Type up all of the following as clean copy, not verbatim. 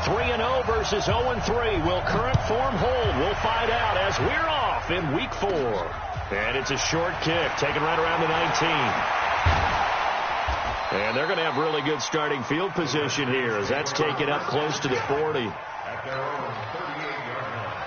3-0 versus 0-3. Will current form hold? We'll find out as we're off in week 4. And it's a short kick, taken right around the 19. And they're going to have really good starting field position here as that's taken up close to the 40. At their own 38-yard line.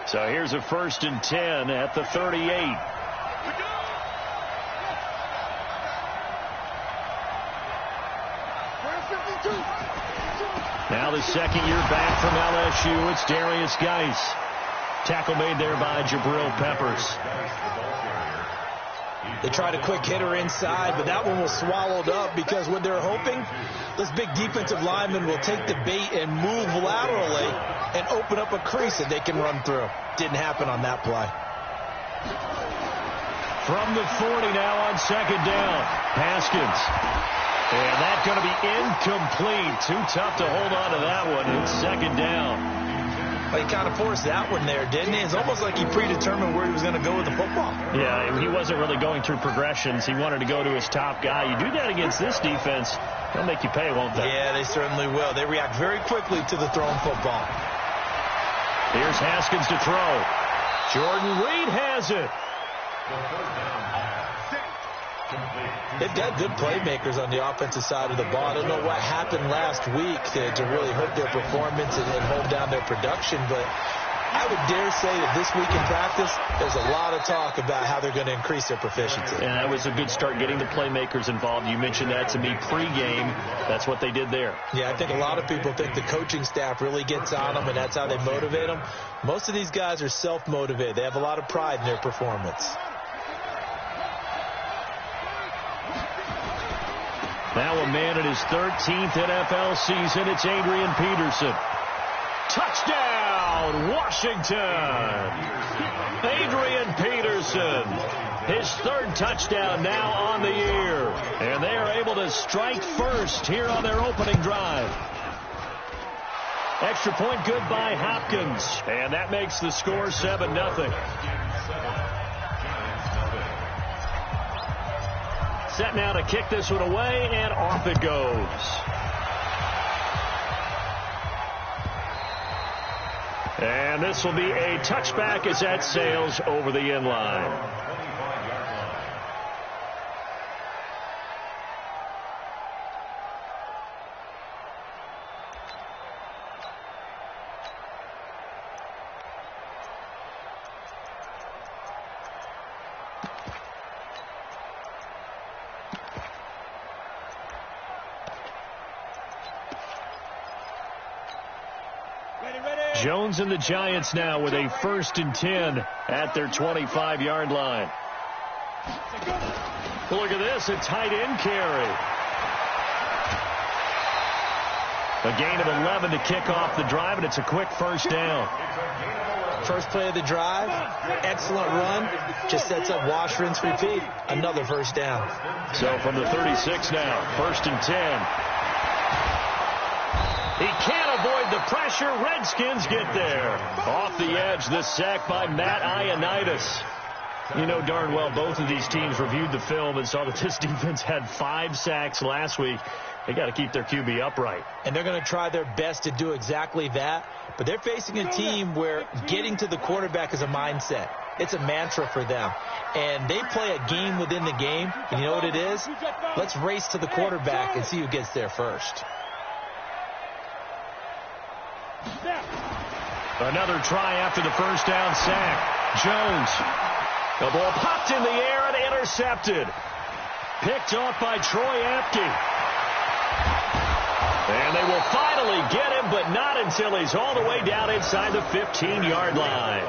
So here's a 1st and 10 at the 38. Now the second year back from LSU, it's Darius Geis. Tackle made there by Jabril Peppers. They tried a quick hitter inside, but that one was swallowed up because what they're hoping, this big defensive lineman will take the bait and move laterally and open up a crease that they can run through. Didn't happen on that play. From the 40 now on second down, Haskins. And that's going to be incomplete. Too tough to hold on to that one. It's second down. Well, he kind of forced that one there, didn't he? It's almost like he predetermined where he was going to go with the football. Yeah, he wasn't really going through progressions. He wanted to go to his top guy. You do that against this defense, they'll make you pay, won't they? Yeah, they certainly will. They react very quickly to the thrown football. Here's Haskins to throw. Jordan Reed has it. They've got good playmakers on the offensive side of the ball. I don't know what happened last week to really hurt their performance and hold down their production, but I would dare say that this week in practice, there's a lot of talk about how they're going to increase their proficiency. And that was a good start, getting the playmakers involved. You mentioned that to me pregame. That's what they did there. Yeah, I think a lot of people think the coaching staff really gets on them, and that's how they motivate them. Most of these guys are self-motivated. They have a lot of pride in their performance. Now a man in his 13th NFL season. It's Adrian Peterson. Touchdown, Washington. Adrian Peterson. His 3rd touchdown now on the year. And they are able to strike first here on their opening drive. Extra point good by Hopkins. And that makes the score 7-0. Set now to kick this one away, and off it goes. And this will be a touchback as that sails over the end line. Jones and the Giants now with a 1st and 10 at their 25-yard line. Look at this, a tight end carry. A gain of 11 to kick off the drive, and it's a quick 1st down. First play of the drive, excellent run, just sets up wash, rinse, repeat. Another 1st down. So from the 36 now, 1st and 10. He can't avoid the pressure. Redskins get there. Off the edge, the sack by Matt Ioannidis. You know darn well both of these teams reviewed the film and saw that this defense had 5 sacks last week. They got to keep their QB upright. And they're going to try their best to do exactly that. But they're facing a team where getting to the quarterback is a mindset. It's a mantra for them. And they play a game within the game. And you know what it is? Let's race to the quarterback and see who gets there first. Another try after the 1st down sack. Jones. The ball popped in the air and intercepted. Picked off by Troy Apke. And they will finally get him, but not until he's all the way down inside the 15-yard line.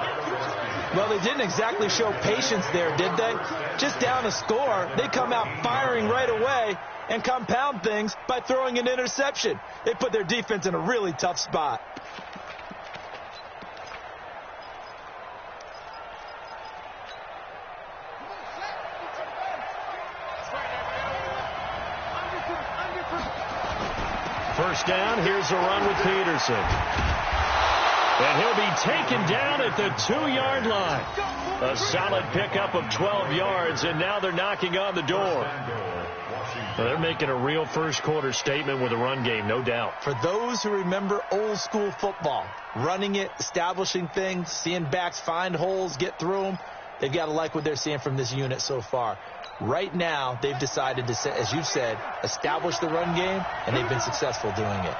Well, they didn't exactly show patience there, did they? Just down a score, they come out firing right away and compound things by throwing an interception. They put their defense in a really tough spot. first down. Here's a run with Peterson. And he'll be taken down at the 2-yard line. A solid pickup of 12 yards, and now they're knocking on the door. Well, they're making a real first-quarter statement with a run game, no doubt. For those who remember old-school football, running it, establishing things, seeing backs find holes, get through them, they've got to like what they're seeing from this unit so far. Right now, they've decided to, as you've said, establish the run game, and they've been successful doing it.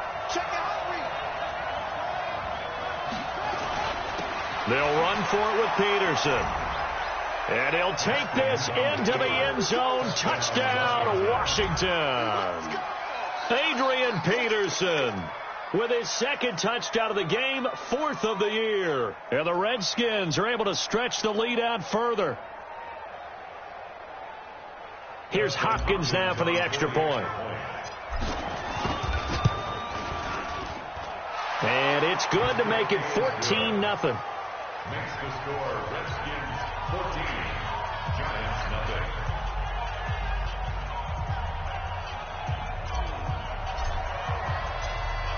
They'll run for it with Peterson. And he'll take this into the end zone. Touchdown, Washington. Adrian Peterson with his second touchdown of the game, 4th of the year. And the Redskins are able to stretch the lead out further. Here's Hopkins now for the extra point. And it's good to make it 14-0. Makes the score Redskins 14, Giants nothing.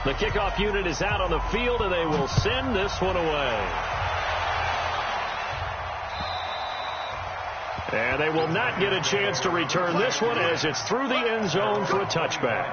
The kickoff unit is out on the field, and they will send this one away. And they will not get a chance to return this one as it's through the end zone for a touchback.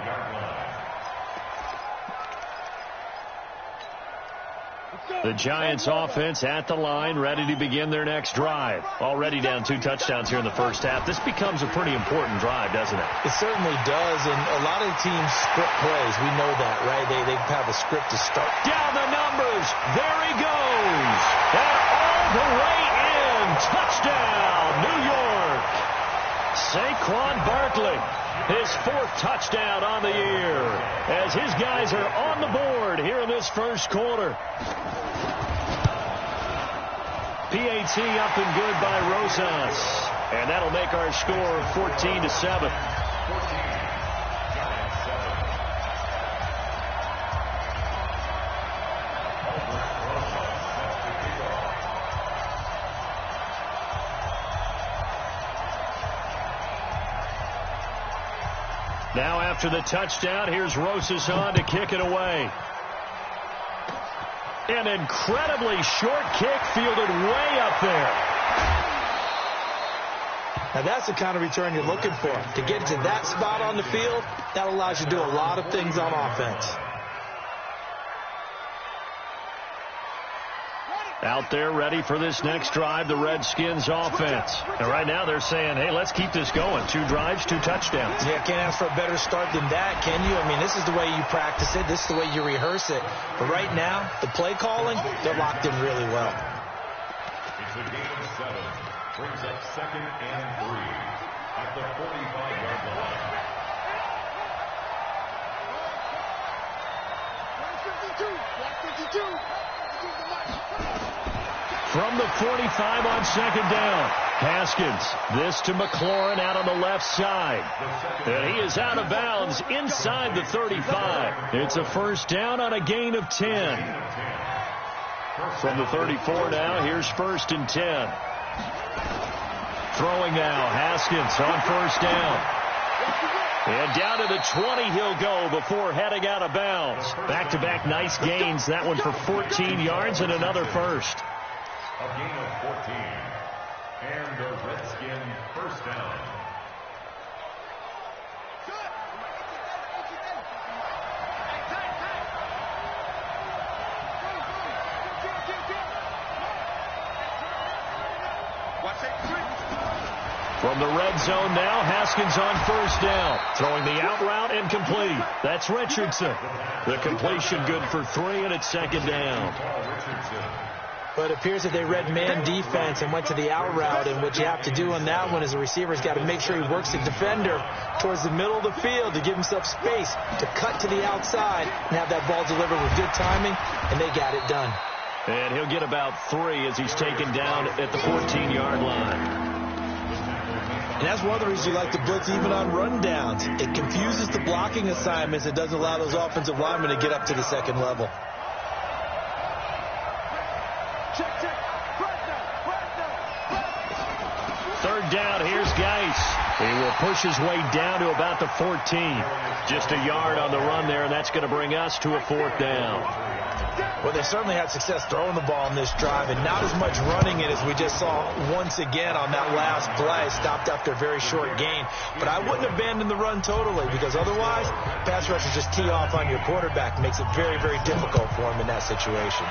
The Giants offense at the line, ready to begin their next drive. Already down 2 touchdowns here in the first half. This becomes a pretty important drive, doesn't it? It certainly does, and a lot of teams script plays. We know that, right? They have a script to start. Down the numbers. There he goes. And all the way in. Touchdown, New York. Saquon Barkley, his 4th touchdown on the year, as his guys are on the board here in this first quarter. PAT up and good by Rosas. And that'll make our score 14-7. Now after the touchdown, here's Rosas on to kick it away. An incredibly short kick fielded way up there. Now that's the kind of return you're looking for. To get to that spot on the field, that allows you to do a lot of things on offense. Out there ready for this next drive, the Redskins offense. And right now they're saying, hey, let's keep this going. 2 drives, 2 touchdowns. Yeah, can't ask for a better start than that, can you? I mean, this is the way you practice it. This is the way you rehearse it. But right now, the play calling, they're locked in really well. It's a game of 7. Brings up 2nd and 3 at the 45-yard line. From the 45 on 2nd down. Haskins, this to McLaurin out on the left side. And he is out of bounds inside the 35. It's a first down on a gain of 10. From the 34 now, here's 1st and 10. Throwing now, Haskins on first down. And down to the 20 he'll go before heading out of bounds. Back-to-back nice gains. That one for 14 yards and another first. A gain of 14. And the Redskin first down. From the red zone now, Haskins on first down. Throwing the out route incomplete. That's Richardson. The completion good for 3, and it's 2nd down. But it appears that they read man defense and went to the out route, and what you have to do on that one is the receiver's got to make sure he works the defender towards the middle of the field to give himself space to cut to the outside and have that ball delivered with good timing, and they got it done. And he'll get about 3 as he's taken down at the 14-yard line. And that's one of the reasons you like to blitz even on rundowns. It confuses the blocking assignments. It doesn't allow those offensive linemen to get up to the second level. Third down, here's Geis. He will push his way down to about the 14. Just a yard on the run there, and that's going to bring us to a 4th down. Well, they certainly had success throwing the ball in this drive, and not as much running it as we just saw once again on that last play. Stopped after a very short gain. But I wouldn't abandon the run totally, because otherwise, pass rushers just tee off on your quarterback. Makes it very, very difficult for him in that situation.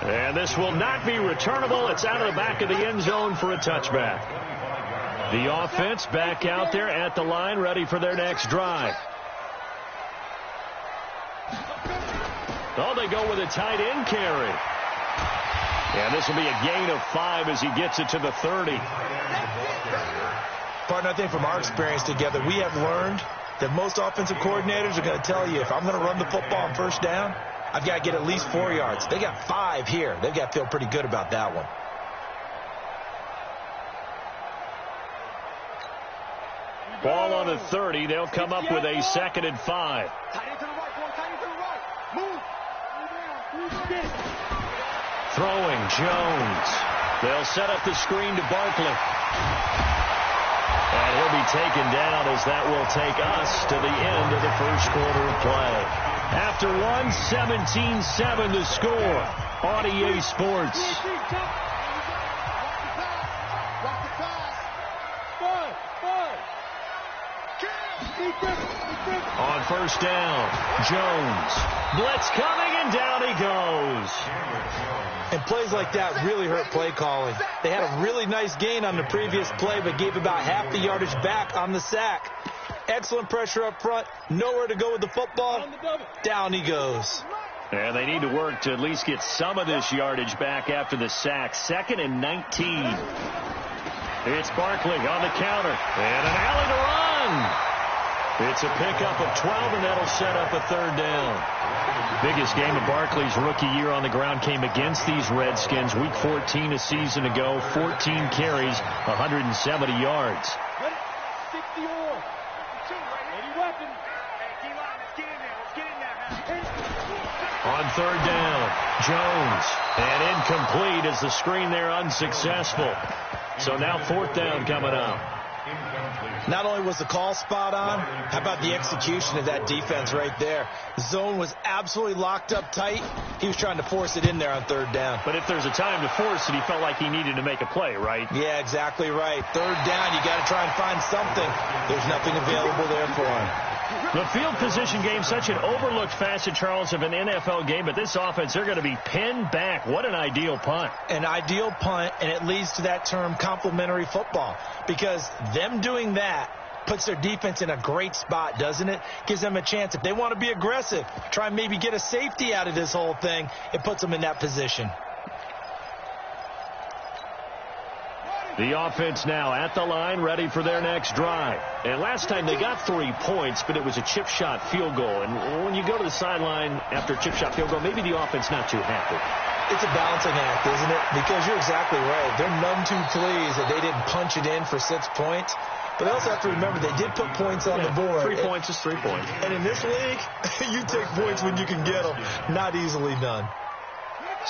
And this will not be returnable. It's out of the back of the end zone for a touchback. The offense back out there at the line, ready for their next drive. Oh, they go with a tight end carry. And this will be a gain of 5 as he gets it to the 30. Partner, I think from our experience together, we have learned that most offensive coordinators are going to tell you, if I'm going to run the football on first down, I've got to get at least 4 yards. They got 5 here. They've got to feel pretty good about that one. Ball on the 30. They'll come up with a 2nd and 5. Throwing Jones. They'll set up the screen to Barkley. And he'll be taken down as that will take us to the end of the first quarter of play. After one, 17-7 the score on EA Sports. On first down, Jones. Blitz coming, and down he goes. And plays like that really hurt play calling. They had a really nice gain on the previous play, but gave about half the yardage back on the sack. Excellent pressure up front. Nowhere to go with the football. Down he goes. And they need to work to at least get some of this yardage back after the sack. 2nd and 19. It's Barkley on the counter. And an alley to run. It's a pickup of 12, and that'll set up a 3rd down. Biggest game of Barkley's rookie year on the ground came against these Redskins. Week 14 a season ago. 14 carries, 170 yards. On 3rd down, Jones. And incomplete as the screen there unsuccessful. So now 4th down coming up. Not only was the call spot on, how about the execution of that defense right there? The zone was absolutely locked up tight. He was trying to force it in there on 3rd down. But if there's a time to force it, he felt like he needed to make a play, right? Yeah, exactly right. 3rd down, you got to try and find something. There's nothing available there for him. The field position game, such an overlooked facet, Charles, of an NFL game, but this offense, they're going to be pinned back. What an ideal punt. An ideal punt, and it leads to that term complementary football, because them doing that puts their defense in a great spot, doesn't it? Gives them a chance. If they want to be aggressive, try and maybe get a safety out of this whole thing, it puts them in that position. The offense now at the line, ready for their next drive. And last time they got 3 points, but it was a chip shot field goal. And when you go to the sideline after a chip shot field goal, maybe the offense not too happy. It's a balancing act, isn't it? Because you're exactly right. They're none too pleased that they didn't punch it in for 6 points. But they also have to remember they did put points on the board. 3 points is 3 points. And in this league, you take points when you can get them. Not easily done.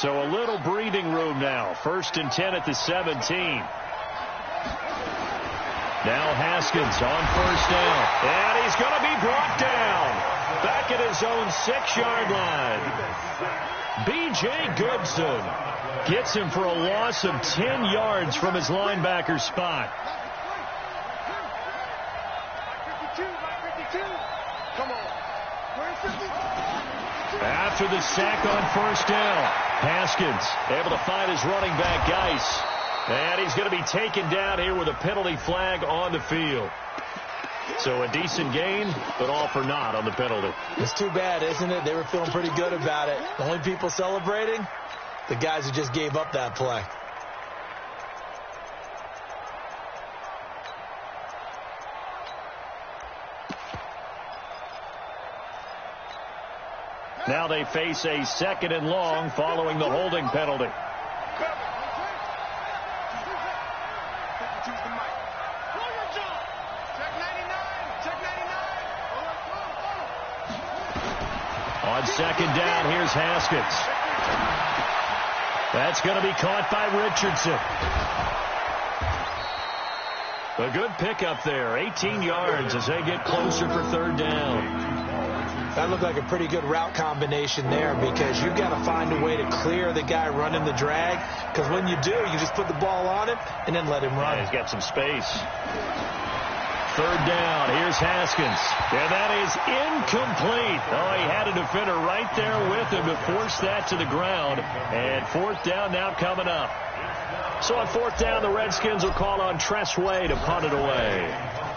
So a little breathing room now. 1st and 10 at the 17. Now Haskins on 1st down. And he's going to be brought down. Back at his own 6-yard line. B.J. Goodson gets him for a loss of 10 yards from his linebacker spot. After the sack on 1st down, Haskins able to find his running back, Geis. And he's going to be taken down here with a penalty flag on the field. So a decent gain, but all for naught on the penalty. It's too bad, isn't it? They were feeling pretty good about it. The only people celebrating, the guys who just gave up that play. Now they face a 2nd and long following the holding penalty. On 2nd down, here's Haskins. That's going to be caught by Richardson. A good pickup there. 18 yards as they get closer for third down. That looked like a pretty good route combination there because you've got to find a way to clear the guy running the drag, because when you do, you just put the ball on him and then let him run. Yeah, he's got some space. Third down. Here's Haskins. And that is incomplete. Oh, he had a defender right there with him to force that to the ground. And fourth down now coming up. So on fourth down, the Redskins will call on Tress Way to punt it away.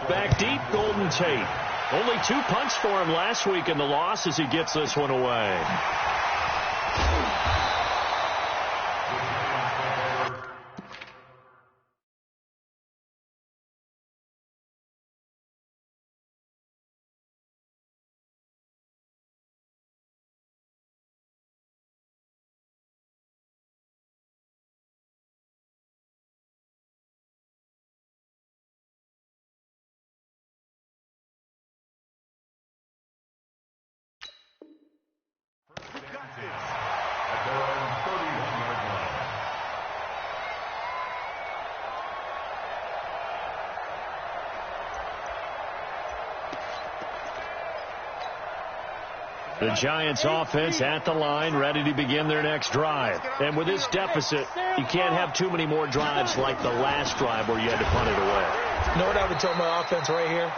Back deep, Golden Tate. Only 2 punts for him last week in the loss as he gets this one away. The Giants offense at the line, ready to begin their next drive. And with this deficit, you can't have too many more drives like the last drive where you had to punt it away. You know what I would tell my offense right here?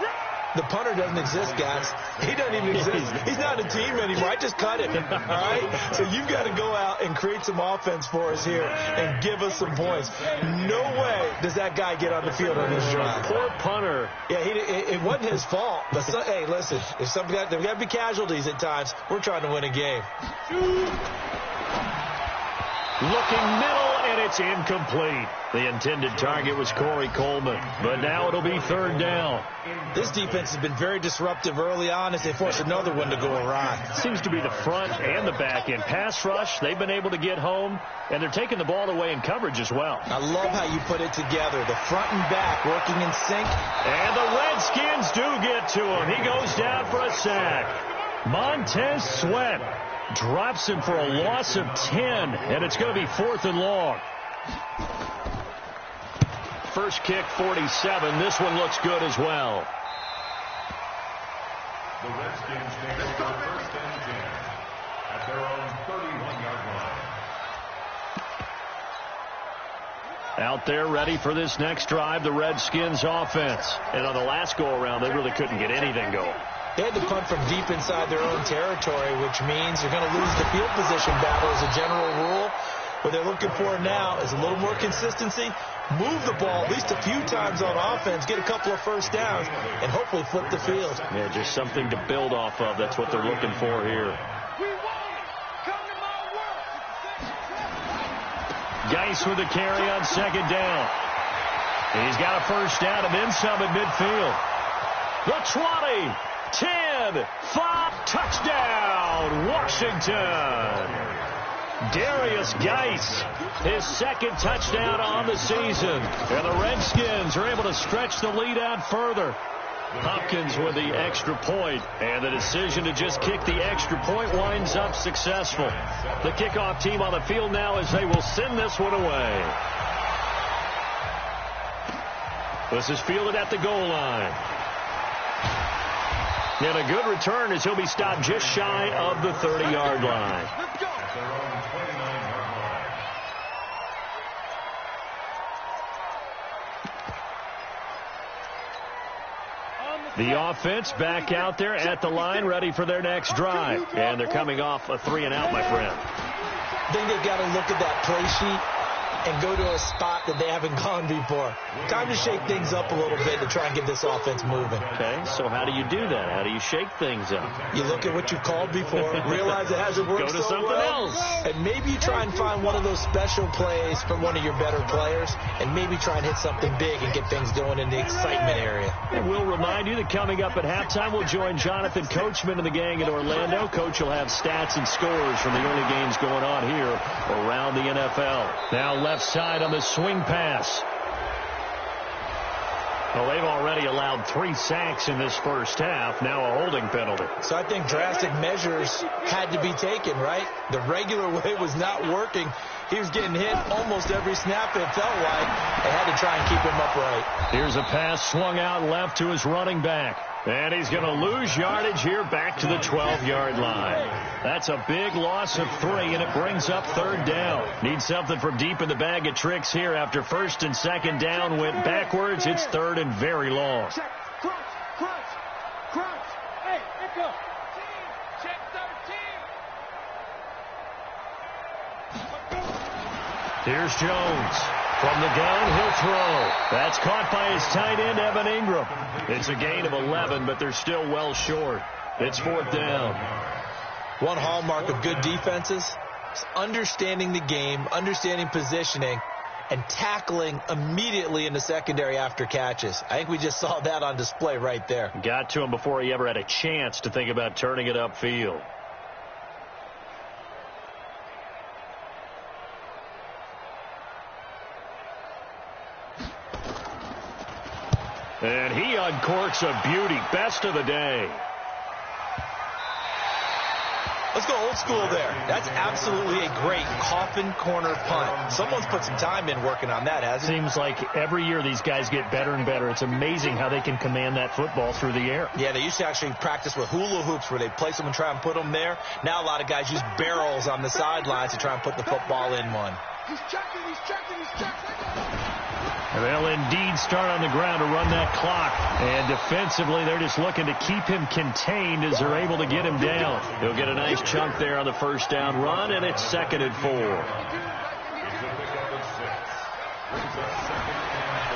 The punter doesn't exist, guys. He doesn't even exist. He's not a team anymore. I just cut him, all right? So you've got to go out and create some offense for us here and give us some points. No way does that guy get on the field on this drive. Poor punter. Yeah, it wasn't his fault. But hey, listen, if there's got to be casualties at times. We're trying to win a game. Looking middle, and it's incomplete. The intended target was Corey Coleman, but now it'll be third down. This defense has been very disruptive early on as they force another one to go awry. Seems to be the front and the back end. Pass rush, they've been able to get home, and they're taking the ball away in coverage as well. I love how you put it together. The front and back working in sync. And the Redskins do get to him. He goes down for a sack. Montez Sweat drops him for a loss of 10, and it's going to be 4th and long. First kick, 47. This one looks good as well. The Redskins take over first and 10 at their own 31-yard line. Out there ready for this next drive, the Redskins offense. And on the last go-around, they really couldn't get anything going. They had to punt from deep inside their own territory, which means you're going to lose the field position battle as a general rule. What they're looking for now is a little more consistency, move the ball at least a few times on offense, get a couple of first downs, and hopefully flip the field. Yeah, just something to build off of. That's what they're looking for here. Geis with the carry on second down. He's got a first down and then some at midfield. The 20, 10, 5, touchdown, Washington. Darius Geis, his second touchdown on the season. And the Redskins are able to stretch the lead out further. Hopkins with the extra point, and the decision to just kick the extra point winds up successful. The kickoff team on the field now as they will send this one away. This is fielded at the goal line. And a good return as he'll be stopped just shy of the 30-yard line. The offense back out there at the line, ready for their next drive. And they're coming off a 3-and-out, my friend. I think they've got to look at that play sheet and go to a spot that they haven't gone before. Time to shake things up a little bit to try and get this offense moving. Okay, so how do you do that? How do you shake things up? You look at what you've called before, realize it hasn't worked so well. Go to something else. And maybe you try and find one of those special plays from one of your better players, and maybe try and hit something big and get things going in the excitement area. And we'll remind you that coming up at halftime, we'll join Jonathan Coachman and the gang in Orlando. Coach will have stats and scores from the early games going on here around the NFL. Now left side on the swing pass. Well, they've already allowed 3 sacks in this first half. Now a holding penalty. So I think drastic measures had to be taken, right? The regular way was not working. He was getting hit almost every snap, it felt like. They had to try and keep him upright. Here's a pass swung out left to his running back. And he's going to lose yardage here back to the 12-yard line. That's a big loss of 3, and it brings up 3rd down. Need something from deep in the bag of tricks here after 1st and 2nd down went backwards. It's 3rd and very long. Check, crunch. Hey, let's go. Check 13. Here's Jones. From the gun, he'll throw. That's caught by his tight end, Evan Ingram. It's a gain of 11, but they're still well short. It's 4th down. One hallmark of good defenses is understanding the game, understanding positioning, and tackling immediately in the secondary after catches. I think we just saw that on display right there. Got to him before he ever had a chance to think about turning it upfield. And he uncorks a beauty. Best of the day. Let's go old school there. That's absolutely a great coffin corner punt. Someone's put some time in working on that, hasn't it? Seems like every year these guys get better and better. It's amazing how they can command that football through the air. Yeah, they used to actually practice with hula hoops where they place them and try and put them there. Now a lot of guys use barrels on the sidelines to try and put the football in one. He's checking. They'll indeed start on the ground to run that clock. And defensively, they're just looking to keep him contained as they're able to get him down. He'll get a nice chunk there on the 1st down run, and it's 2nd and 4.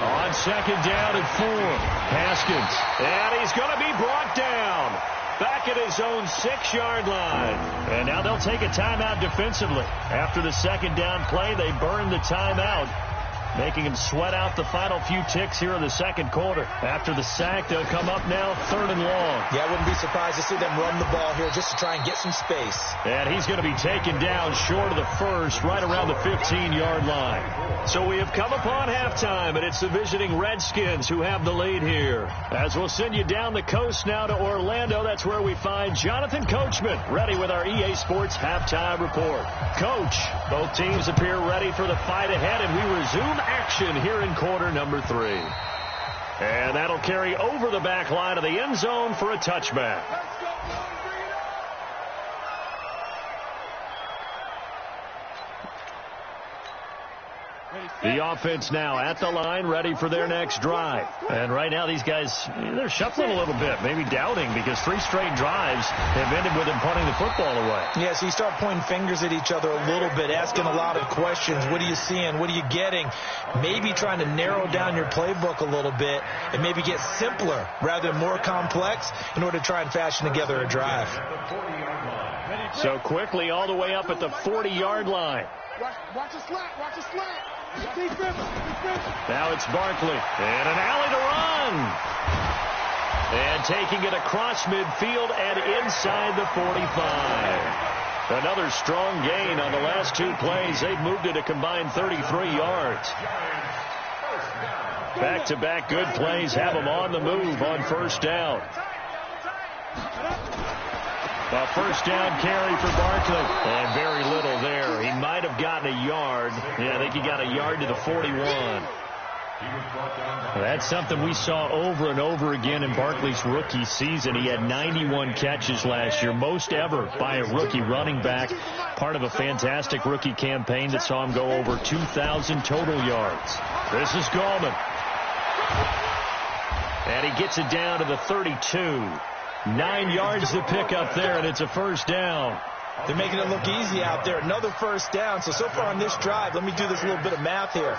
On 2nd down and 4, Haskins. And he's going to be brought down. Back at his own 6-yard line. And now they'll take a timeout defensively. After the 2nd down play, they burn the timeout, making him sweat out the final few ticks here in the 2nd quarter. After the sack, they'll come up now 3rd and long. Yeah, I wouldn't be surprised to see them run the ball here just to try and get some space. And he's going to be taken down short of the 1st, right around the 15-yard line. So we have come upon halftime, and it's the visiting Redskins who have the lead here. As we'll send you down the coast now to Orlando, that's where we find Jonathan Coachman, ready with our EA Sports halftime report. Coach, both teams appear ready for the fight ahead, and we resume action here in quarter number 3. And that'll carry over the back line of the end zone for a touchback. The offense now at the line, ready for their next drive. And right now these guys, they're shuffling a little bit, maybe doubting, because 3 straight drives have ended with them punting the football away. Yeah, so you start pointing fingers at each other a little bit, asking a lot of questions. What are you seeing? What are you getting? Maybe trying to narrow down your playbook a little bit and maybe get simpler rather than more complex in order to try and fashion together a drive. So quickly all the way up at the 40-yard line. Watch the slant. Now it's Barkley, and an alley to run. And taking it across midfield and inside the 45. Another strong gain on the last 2 plays. They've moved it a combined 33 yards. Back-to-back good plays have them on the move on 1st down. A 1st down carry for Barkley. And very little there. He might have gotten a yard. Yeah, I think he got a yard to the 41. That's something we saw over and over again in Barkley's rookie season. He had 91 catches last year, most ever by a rookie running back. Part of a fantastic rookie campaign that saw him go over 2,000 total yards. This is Gallman. And he gets it down to the 32. 9 yards to pick up there, and it's a 1st down. They're making it look easy out there. Another 1st down. So far on this drive, let me do this little bit of math here.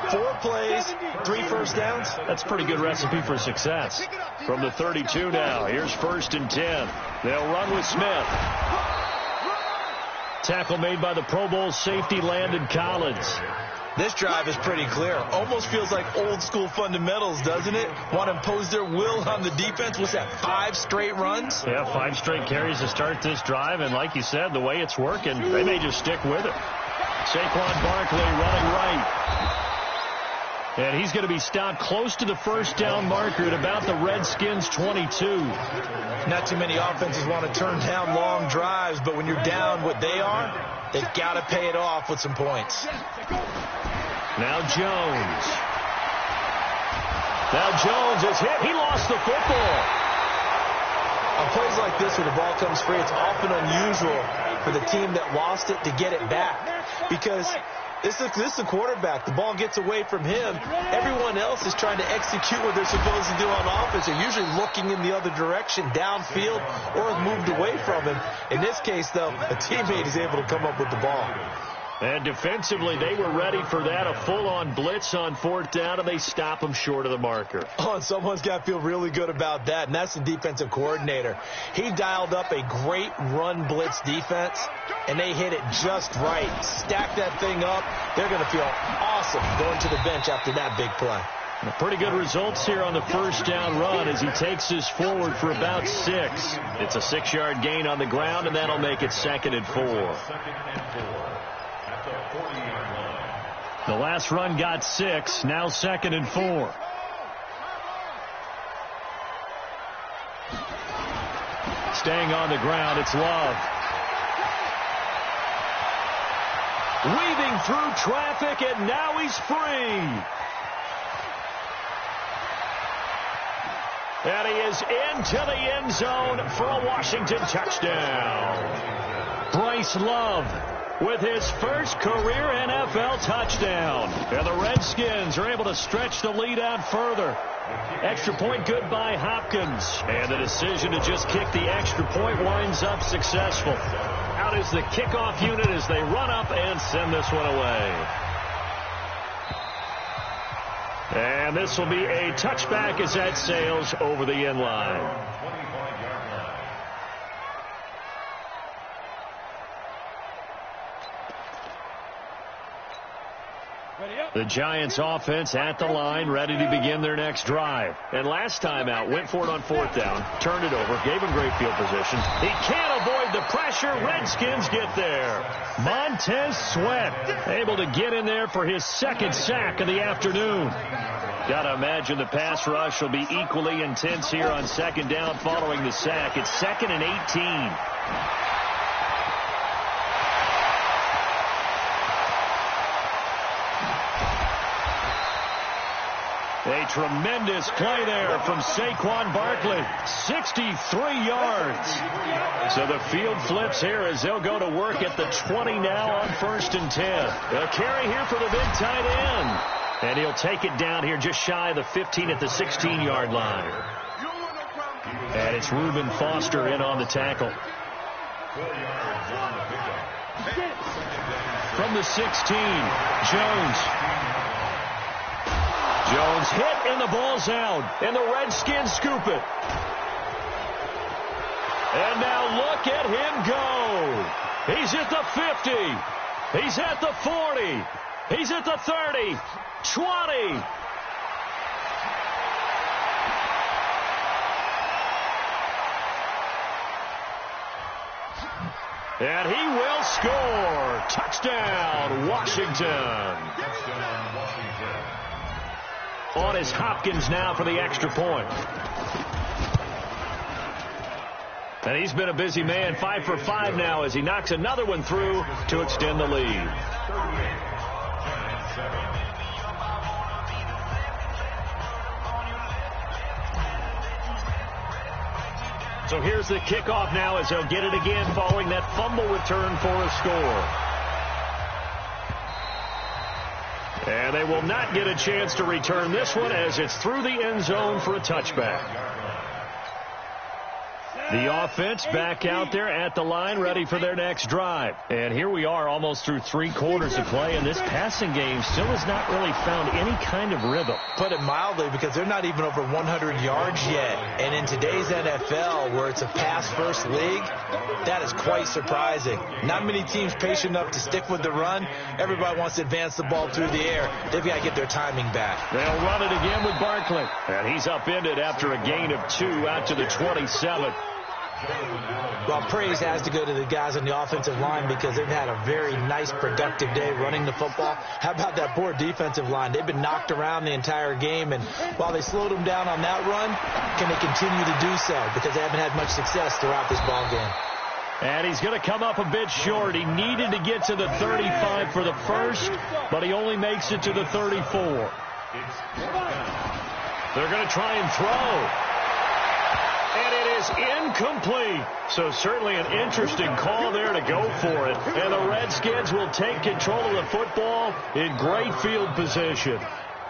4 plays, 3 1st downs. That's a pretty good recipe for success. From the 32 now, here's 1st and 10. They'll run with Smith. Tackle made by the Pro Bowl safety Landon Collins. This drive is pretty clear. Almost feels like old school fundamentals, doesn't it? Want to impose their will on the defense. What's that, 5 straight runs? Yeah, 5 straight carries to start this drive. And like you said, the way it's working, they may just stick with it. Saquon Barkley running right. And he's going to be stopped close to the first down marker at about the Redskins' 22. Not too many offenses want to turn down long drives, but when you're down what they are, they've got to pay it off with some points. Now Jones. Now Jones is hit. He lost the football. On plays like this where the ball comes free, it's often unusual for the team that lost it to get it back, because this is the quarterback. The ball gets away from him. Everyone else is trying to execute what they're supposed to do on offense. They're usually looking in the other direction, downfield, or have moved away from him. In this case, though, a teammate is able to come up with the ball. And defensively, they were ready for that, a full-on blitz on fourth down, and they stop him short of the marker. Oh, and someone's got to feel really good about that, and that's the defensive coordinator. He dialed up a great run blitz defense, and they hit it just right. Stack that thing up. They're going to feel awesome going to the bench after that big play. Pretty good results here on the first down run as he takes us forward for about 6. It's a 6-yard gain on the ground, and that'll make it 2nd and 4. The last run got 6, now 2nd and 4. Staying on the ground, it's Love. Weaving through traffic, and now he's free. And he is into the end zone for a Washington touchdown. Bryce Love with his first career NFL touchdown. And the Redskins are able to stretch the lead out further. Extra point good by Hopkins. And the decision to just kick the extra point winds up successful. Out is the kickoff unit as they run up and send this one away. And this will be a touchback as that sails over the end line. The Giants offense at the line, ready to begin their next drive. And last time out, went for it on fourth down, turned it over, gave him great field position. He can't avoid the pressure. Redskins get there. Montez Sweat able to get in there for his 2nd sack of the afternoon. Got to imagine the pass rush will be equally intense here on 2nd down following the sack. It's 2nd and 18. A tremendous play there from Saquon Barkley. 63 yards. So the field flips here as they'll go to work at the 20 now on 1st and 10. A carry here for the big tight end. And he'll take it down here just shy of the 15 at the 16-yard line. And it's Reuben Foster in on the tackle. From the 16, Jones. Jones hit and the ball's out. And the Redskins scoop it. And now look at him go. He's at the 50. He's at the 40. He's at the 30. 20. And he will score. Touchdown, Washington. On is Hopkins now for the extra point. And he's been a busy man, 5 for 5 now as he knocks another one through to extend the lead. So here's the kickoff now as they'll get it again following that fumble return for a score. And they will not get a chance to return this one as it's through the end zone for a touchback. The offense back out there at the line, ready for their next drive. And here we are almost through 3 quarters of play, and this passing game still has not really found any kind of rhythm. Put it mildly, because they're not even over 100 yards yet. And in today's NFL, where it's a pass-first league, that is quite surprising. Not many teams patient enough to stick with the run. Everybody wants to advance the ball through the air. They've got to get their timing back. They'll run it again with Barkley. And he's upended after a gain of 2 out to the 27. Well, praise has to go to the guys on the offensive line because they've had a very nice, productive day running the football. How about that poor defensive line? They've been knocked around the entire game, and while they slowed them down on that run, can they continue to do so? Because they haven't had much success throughout this ball game. And he's going to come up a bit short. He needed to get to the 35 for the first, but he only makes it to the 34. They're going to try and throw. And it is incomplete. So certainly an interesting call there to go for it. And the Redskins will take control of the football in great field position.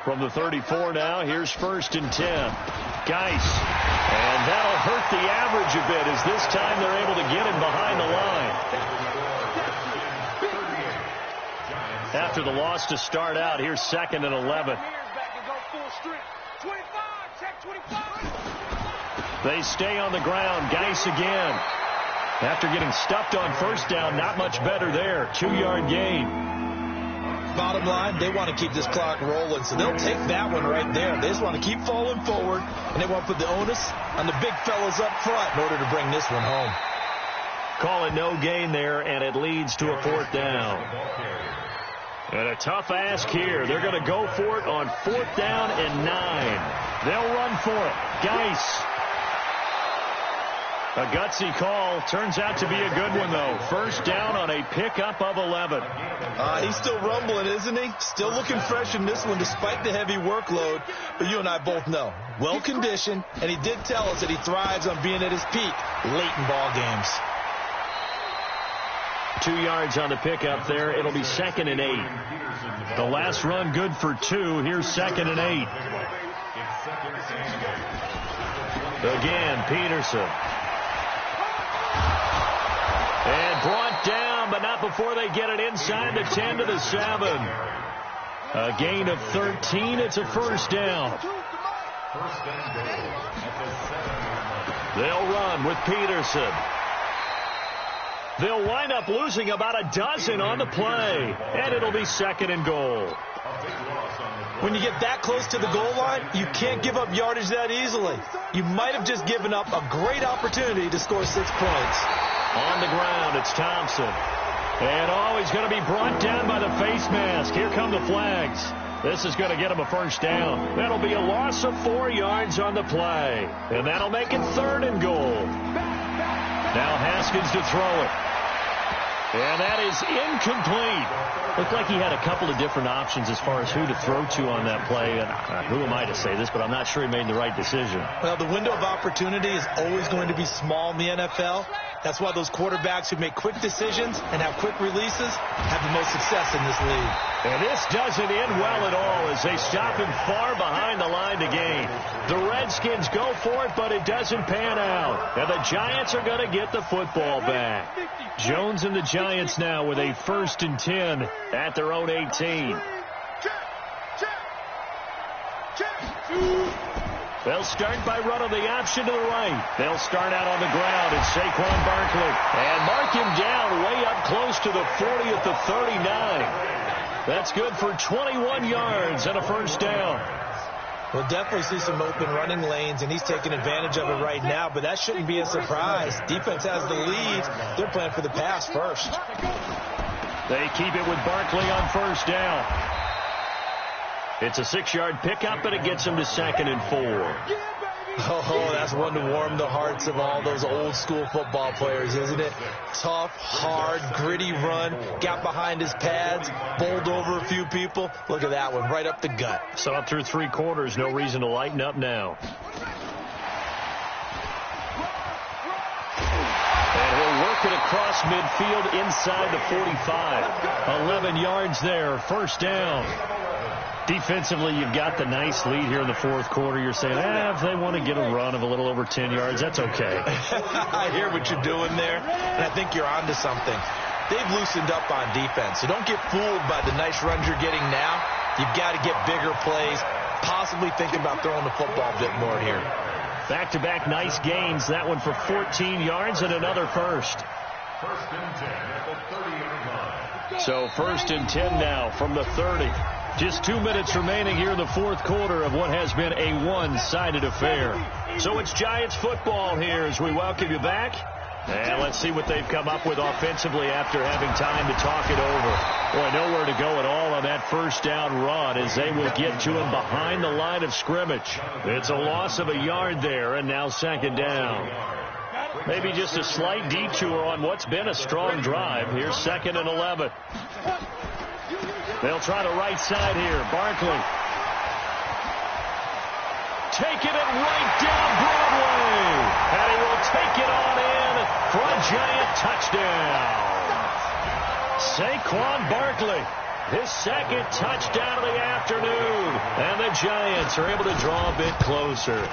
From the 34 now, here's 1st and 10. Geis. And that'll hurt the average a bit as this time they're able to get him behind the line. After the loss to start out, here's 2nd and 11. They stay on the ground. Geis again. After getting stuffed on 1st down, not much better there. 2-yard gain. Bottom line, they want to keep this clock rolling, so they'll take that one right there. They just want to keep falling forward, and they want to put the onus on the big fellas up front in order to bring this one home. Call it no gain there, and it leads to a 4th down. And a tough ask here. They're going to go for it on 4th down and 9. They'll run for it. Geis. A gutsy call. Turns out to be a good one, though. 1st down on a pickup of 11. He's still rumbling, isn't he? Still looking fresh in this one despite the heavy workload. But you and I both know, well-conditioned, and he did tell us that he thrives on being at his peak late in ball games. 2 yards on the pickup there. It'll be 2nd and 8. The last run good for 2. Here's 2nd and 8. Again, Peterson. And brought down, but not before they get it inside the 10 to the 7. A gain of 13. It's a 1st down. They'll run with Peterson. They'll wind up losing about a dozen on the play, and it'll be 2nd and goal. When you get that close to the goal line, you can't give up yardage that easily. You might have just given up a great opportunity to score 6 points. On the ground, it's Thompson. And, he's going to be brought down by the face mask. Here come the flags. This is going to get him a 1st down. That'll be a loss of 4 yards on the play. And that'll make it 3rd and goal. Now Haskins to throw it. And that is incomplete. Looked like he had a couple of different options as far as who to throw to on that play. And who am I to say this, but I'm not sure he made the right decision. Well, the window of opportunity is always going to be small in the NFL. That's why those quarterbacks who make quick decisions and have quick releases have the most success in this league. And this doesn't end well at all as they stop him far behind the line to gain. The Redskins go for it, but it doesn't pan out. And the Giants are going to get the football back. Jones and the Giants now with a 1st and 10 at their own 18. They'll start by running the option to the right. They'll start out on the ground. It's Saquon Barkley. And mark him down way up close to the 40 at the 39. That's good for 21 yards and a 1st down. We'll definitely see some open running lanes, and he's taking advantage of it right now, but that shouldn't be a surprise. Defense has the lead. They're playing for the pass first. They keep it with Barkley on 1st down. It's a 6-yard pickup, and it gets him to 2nd and 4. Oh, that's one to warm the hearts of all those old-school football players, isn't it? Tough, hard, gritty run, got behind his pads, bowled over a few people. Look at that one, right up the gut. So up through 3 quarters, no reason to lighten up now. And he'll work it across midfield inside the 45. 11 yards there, 1st down. Defensively, you've got the nice lead here in the 4th quarter. You're saying, if they want to get a run of a little over 10 yards, that's okay. I hear what you're doing there, and I think you're onto something. They've loosened up on defense, so don't get fooled by the nice runs you're getting now. You've got to get bigger plays, possibly think about throwing the football a bit more here. Back-to-back nice gains. That one for 14 yards and another 1st. 1st and 10 at the 30-yard line. So 1st and 10 now from the 30. Just 2 minutes remaining here in the fourth quarter of what has been a one-sided affair. So it's Giants football here as we welcome you back. And let's see what they've come up with offensively after having time to talk it over. Boy, nowhere to go at all on that first down run as they will get to him behind the line of scrimmage. It's a loss of a yard there, and now second down. Maybe just a slight detour on what's been a strong drive. Here's 2nd and 11. They'll try the right side here. Barkley. Taking it right down Broadway. And he will take it on in for a Giant touchdown. Saquon Barkley, his second touchdown of the afternoon. And the Giants are able to draw a bit closer.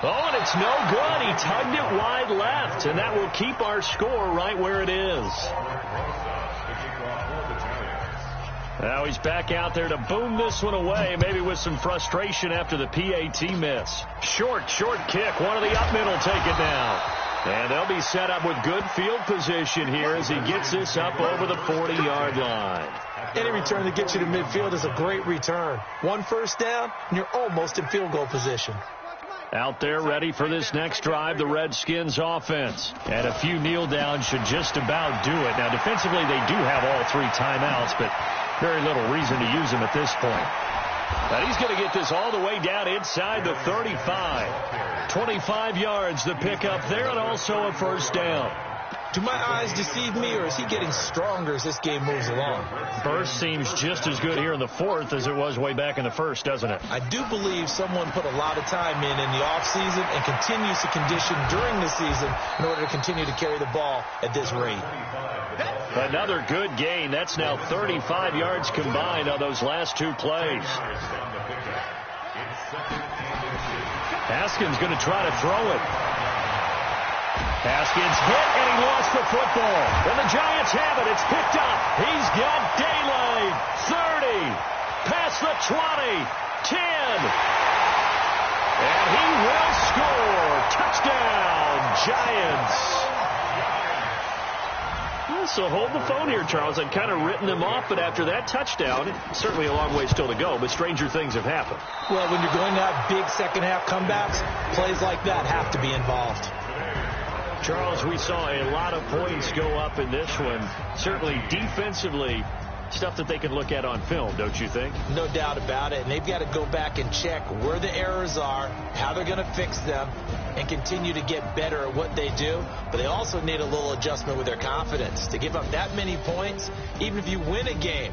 Oh, and it's no good. He tugged it wide left, and that will keep our score right where it is. Now he's back out there to boom this one away, maybe with some frustration after the PAT miss. Short kick. One of the up middle take it down. And they'll be set up with good field position here as he gets this up over the 40-yard line. Any return that gets you to midfield is a great return. One first down, and you're almost in field goal position. Out there ready for this next drive, the Redskins offense. And a few kneel downs should just about do it. Now, defensively, they do have all 3 timeouts, but very little reason to use them at this point. But he's going to get this all the way down inside the 35. 25 yards the pickup there, and also a first down. Do my eyes deceive me, or is he getting stronger as this game moves along? Burst seems just as good here in the fourth as it was way back in the first, doesn't it? I do believe someone put a lot of time in the offseason and continues to condition during the season in order to continue to carry the ball at this rate. Another good gain. That's now 35 yards combined on those last 2 plays. Haskins going to try to throw it. Haskins hit, and he lost the football. And the Giants have it. It's picked up. He's got daylight. 30. Past the 20. 10. And he will score. Touchdown, Giants. So hold the phone here, Charles. I've kind of written them off, but after that touchdown, certainly a long way still to go, but stranger things have happened. Well, when you're going to have big second-half comebacks, plays like that have to be involved. Charles, we saw a lot of points go up in this one. Certainly defensively, stuff that they can look at on film, don't you think? No doubt about it. And they've got to go back and check where the errors are, how they're going to fix them, and continue to get better at what they do. But they also need a little adjustment with their confidence. To give up that many points, even if you win a game,